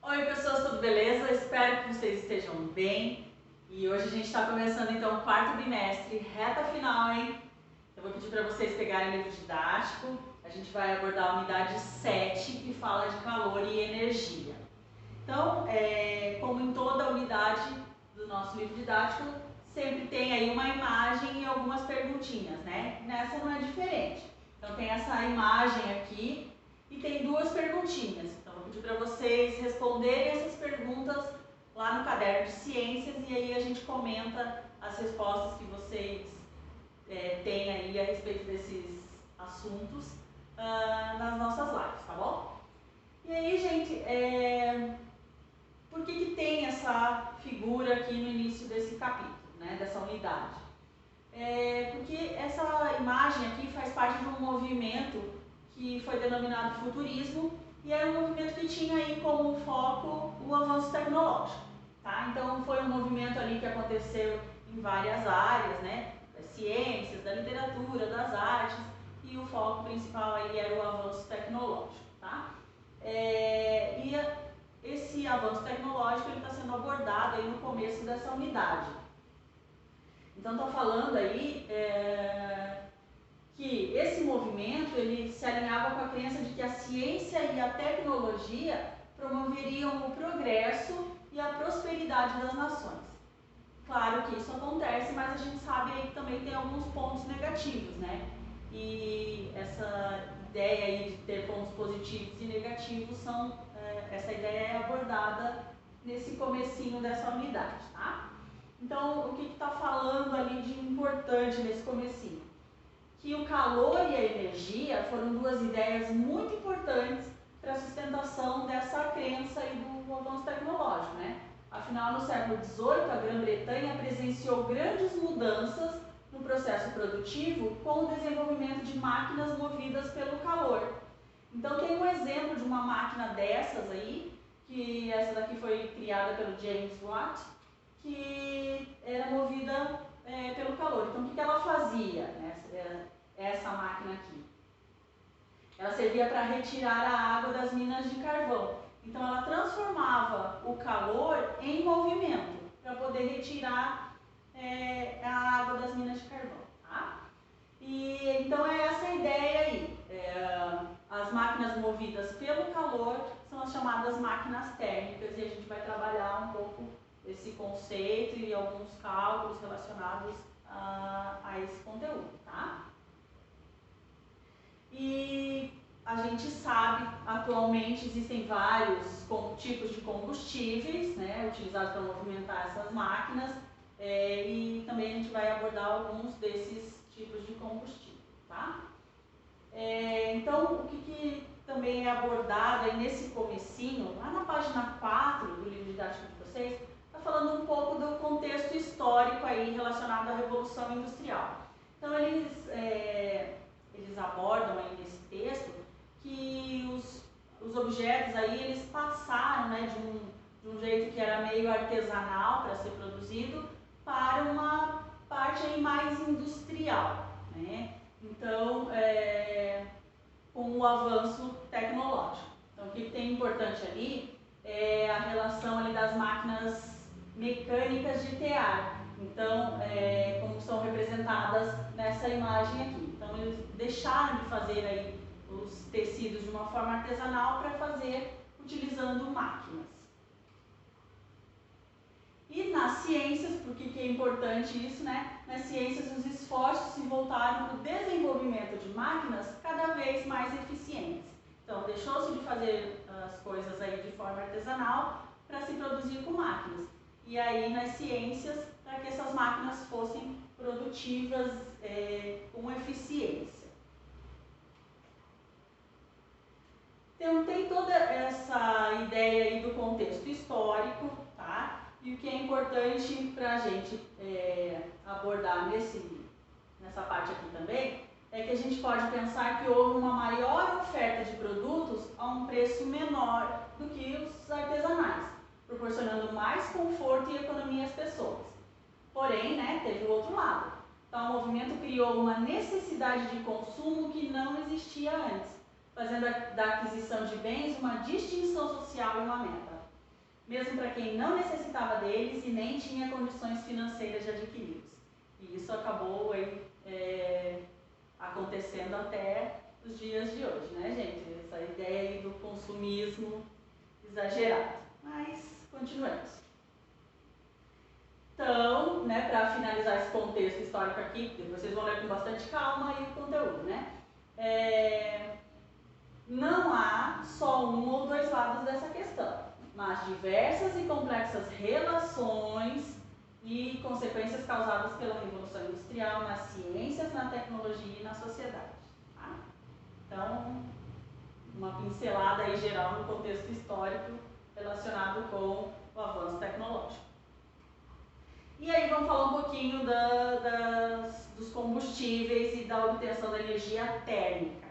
Oi pessoas, tudo beleza? Espero que vocês estejam bem. E hoje a gente está começando então o quarto bimestre, reta final, hein? Eu vou pedir para vocês pegarem o livro didático. A gente vai abordar a unidade 7, que fala de calor e energia. Então, como em toda unidade do nosso livro didático, sempre tem aí uma imagem e algumas perguntinhas, né? Nessa não é diferente. Então tem essa imagem aqui e tem duas perguntinhas. Então vou pedir para vocês responderem essas perguntas lá no caderno de ciências e aí a gente comenta as respostas que vocês têm aí a respeito desses assuntos nas nossas lives, tá bom? E aí, gente, por que tem essa figura aqui no início desse capítulo, né, dessa unidade? Porque essa imagem aqui faz parte de um movimento que foi denominado futurismo e era um movimento que tinha aí como foco o avanço tecnológico, tá? Então foi um movimento ali que aconteceu em várias áreas, né, das ciências, da literatura, das artes, e o foco principal aí era o avanço tecnológico, tá? E esse avanço tecnológico está sendo abordado aí no começo dessa unidade. Então está falando aí que esse movimento ele se alinhava com a crença de que a ciência e a tecnologia promoveriam o progresso e a prosperidade das nações. Claro que isso acontece, mas a gente sabe aí que também tem alguns pontos negativos, né? E essa ideia aí de ter pontos positivos e negativos essa ideia é abordada nesse comecinho dessa unidade, tá? Então, o que está falando ali de importante nesse comecinho? Que o calor e a energia foram duas ideias muito importantes para a sustentação dessa crença aí do avanço tecnológico, né? Afinal, no século XVIII, a Grã-Bretanha presenciou grandes mudanças no processo produtivo com o desenvolvimento de máquinas movidas pelo calor. Então, tem um exemplo de uma máquina dessas aí, que essa daqui foi criada pelo James Watt, que era movida pelo calor. Então, o que ela fazia, né, essa máquina aqui? Ela servia para retirar a água das minas de carvão. Então, ela transformava o calor em movimento para poder retirar a água das minas de carvão. Tá? E então é essa a ideia aí. As máquinas movidas pelo calor são as chamadas máquinas térmicas e a gente vai trabalhar um pouco esse conceito e alguns cálculos relacionados a esse conteúdo, tá? E a gente sabe, atualmente existem vários tipos de combustíveis, né, utilizados para movimentar essas máquinas, e também a gente vai abordar alguns desses tipos de combustível, tá? Então, o que também é abordado aí nesse comecinho, lá na página 4 do livro didático de vocês, está falando um pouco do contexto histórico aí relacionado à Revolução Industrial. Então, eles abordam aí nesse texto que os objetos aí, eles passaram, né, de um jeito que era meio artesanal para ser produzido para uma parte aí mais industrial, né? Então, com o avanço tecnológico. Então, o que tem importante ali é a relação ali das máquinas mecânicas de tear. Então, como são representadas nessa imagem aqui. Então, eles deixaram de fazer aí os tecidos de uma forma artesanal para fazer utilizando máquinas. E nas ciências, por que é importante isso, né? Nas ciências, os esforços se voltaram para o desenvolvimento de máquinas cada vez mais eficientes. Então, deixou-se de fazer as coisas aí de forma artesanal para se produzir com máquinas. E aí, nas ciências, para que essas máquinas fossem produtivas com eficiência. Então, tem toda essa ideia aí do contexto histórico, tá? E o que é importante para a gente abordar nessa parte aqui também, é que a gente pode pensar que houve uma maior oferta de produtos a um preço menor do que os artesanais, proporcionando mais conforto e economia às pessoas. Porém, né, teve o outro lado. Então, o movimento criou uma necessidade de consumo que não existia antes. fazendo da aquisição de bens uma distinção social e uma meta, mesmo para quem não necessitava deles e nem tinha condições financeiras de adquiri-los. E isso acabou aí, acontecendo até os dias de hoje, né, gente? Essa ideia aí do consumismo exagerado. Mas, continuemos. Então, né, para finalizar esse contexto histórico aqui, depois vocês vão ler com bastante calma aí o conteúdo, né? Não há só um ou dois lados dessa questão, mas diversas e complexas relações e consequências causadas pela Revolução Industrial nas ciências, na tecnologia e na sociedade. Tá? Então, uma pincelada aí geral no contexto histórico relacionado com o avanço tecnológico. E aí vamos falar um pouquinho dos combustíveis e da obtenção da energia térmica.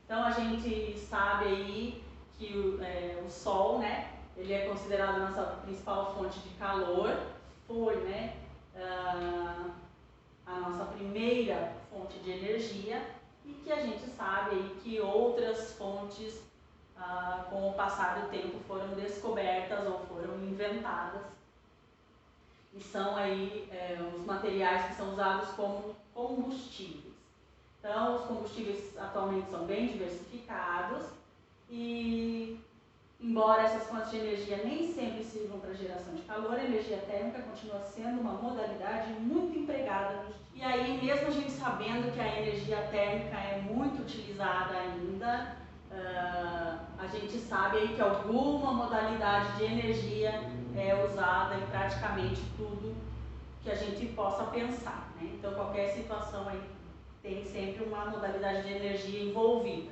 Então a gente sabe aí que o Sol, né, ele é considerado a nossa principal fonte de calor, foi, né, a nossa primeira fonte de energia, e que a gente sabe aí que outras fontes, com o passar do tempo, foram descobertas ou foram inventadas. E são aí os materiais que são usados como combustíveis. Então, os combustíveis atualmente são bem diversificados e, embora essas fontes de energia nem sempre sirvam para geração de calor, a energia térmica continua sendo uma modalidade muito empregada nos dias. E aí, mesmo a gente sabendo que a energia térmica é muito utilizada ainda, a gente sabe aí que alguma modalidade de energia é usada em praticamente tudo que a gente possa pensar, né? Então, qualquer situação aí tem sempre uma modalidade de energia envolvida.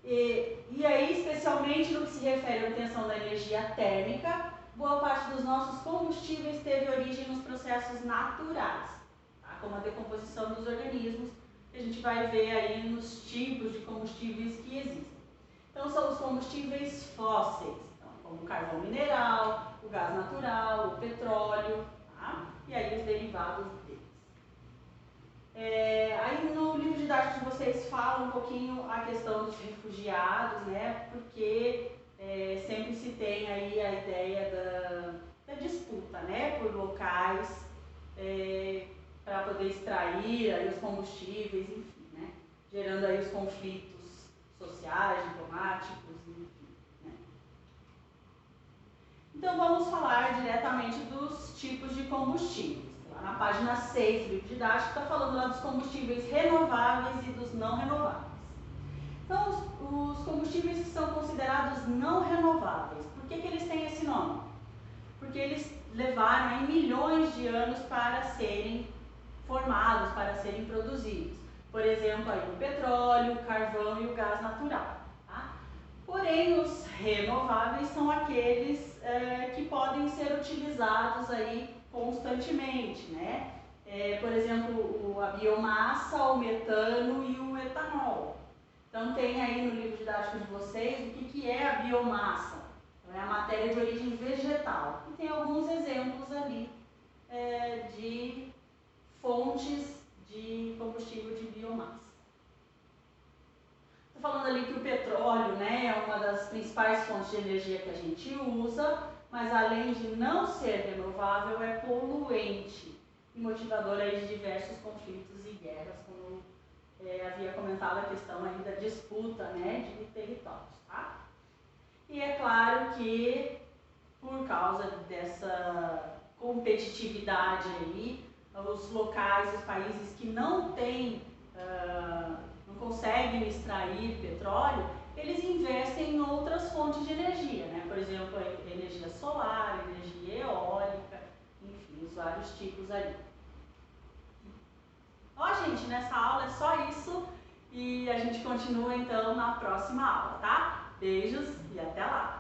E aí, especialmente no que se refere à obtenção da energia térmica, boa parte dos nossos combustíveis teve origem nos processos naturais, tá? Como a decomposição dos organismos, que a gente vai ver aí nos tipos de combustíveis que existem. Então, são os combustíveis fósseis, então, como o carvão mineral, o gás natural, o petróleo, tá? E aí os derivados deles. Aí no livro didático de vocês fala um pouquinho a questão dos refugiados, né? Porque sempre se tem aí a ideia da disputa, né? Por locais para poder extrair aí os combustíveis, enfim, né? Gerando aí os conflitos sociais, diplomáticos, enfim, né? Então vamos falar diretamente dos tipos de combustíveis. Na página 6 do livro didático está falando lá dos combustíveis renováveis e dos não renováveis. Então, os combustíveis que são considerados não renováveis, por que eles têm esse nome? Porque eles levaram aí milhões de anos para serem formados, para serem produzidos. Por exemplo, aí o petróleo, o carvão e o gás natural. Tá? Porém, os renováveis são aqueles que podem ser utilizados aí constantemente, né? Por exemplo, a biomassa, o metano e o etanol. Então tem aí no livro didático de vocês o que é a biomassa. Então, é a matéria de origem vegetal. E tem alguns exemplos ali de fontes de combustível de biomassa. Estou falando ali que o petróleo, né, é uma das principais fontes de energia que a gente usa, mas além de não ser renovável, é poluente e motivador aí de diversos conflitos e guerras, como havia comentado a questão aí da disputa, né, de territórios, tá? E é claro que, por causa dessa competitividade aí, os locais, os países que não têm, não conseguem extrair petróleo, eles investem em outras fontes de energia, né? Por exemplo, energia solar, energia eólica, enfim, os vários tipos ali. Ó, gente, nessa aula é só isso e a gente continua então na próxima aula, tá? Beijos e até lá!